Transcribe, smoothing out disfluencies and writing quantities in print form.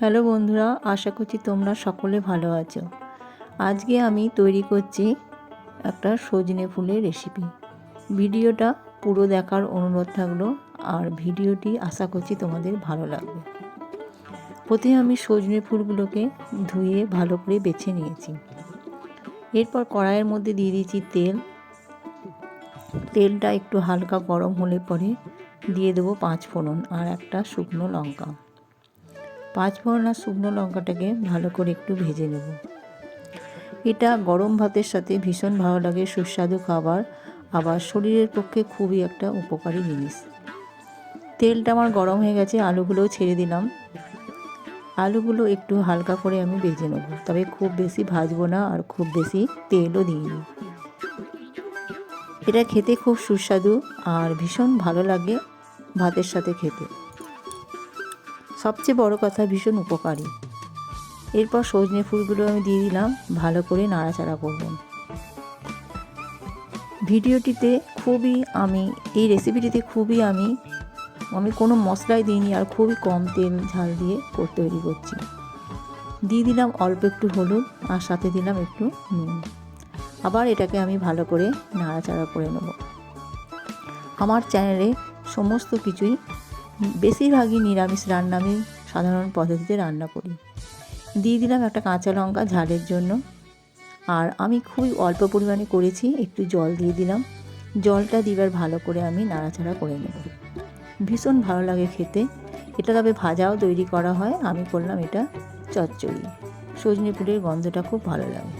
Hello বন্ধুরা, আশা করছি তোমরা সকলে ভালো আছো। আজকে আমি তৈরি করছি একটা সজনে ফুলের রেসিপি। ভিডিওটা পুরো দেখার অনুরোধ থাকলো, আর ভিডিওটি আশা করছি তোমাদের ভালো লাগবে। প্রথমে আমি সজনে ফুলগুলোকে ধুয়ে ভালো করে বেছে নিয়েছি। এরপর কড়াইয়ের মধ্যে দিয়ে দিয়েছি তেল। তেলটা একটু হালকা গরম হলে পরে দিয়ে দেবো 5 ফোড়ন আর একটা শুকনো লঙ্কা। 5 ফোড়ন আর শুকনো লঙ্কাটাকে ভালো করে একটু ভেজে নেব। এটা গরম ভাতের সাথে ভীষণ ভালো লাগে, সুস্বাদু খাবার, আবার শরীরের পক্ষে খুবই একটা উপকারী জিনিস। তেলটা আমার গরম হয়ে গেছে, আলুগুলোও ছেড়ে দিলাম। আলুগুলো একটু হালকা করে আমি ভেজে নেব, তবে খুব বেশি ভাজবো না আর খুব বেশি তেলও দিইনি। এটা খেতে খুব সুস্বাদু আর ভীষণ ভালো লাগে ভাতের সাথে খেতে। সবচেয়ে বড় কথা ভীষণ উপকারী। এরপর সজনে ফুলগুলো আমি দিয়ে দিলাম, ভালো করে নাড়াচাড়া করব। ভিডিওটিতে এই রেসিপিটিতে আমি কোনো মশলাই দিইনি আর খুবই কম তেল ঝাল দিয়ে তৈরি করছি। দিয়ে দিলাম অল্প একটু হলুদ আর সাথে দিলাম একটু নুন। আবার এটাকে আমি ভালো করে নাড়াচাড়া করে নেব। আমার চ্যানেলে সমস্ত কিছুই বেশিরভাগই নিরামিষ রান্না আমি সাধারণ পদ্ধতিতে রান্না করি। দিয়ে দিলাম একটা কাঁচা লঙ্কা ঝালের জন্য, আর আমি খুবই অল্প পরিমাণে করেছি, একটু জল দিয়ে দিলাম। জলটা দিবার ভালো করে আমি নাড়াচাড়া করে নেব। ভীষণ ভালো লাগে খেতে এটা। তবে ভাজাও তৈরি করা হয়, আমি করলাম এটা চচ্চড়ি। সজনে ফুলের গন্ধটা খুব ভালো লাগে।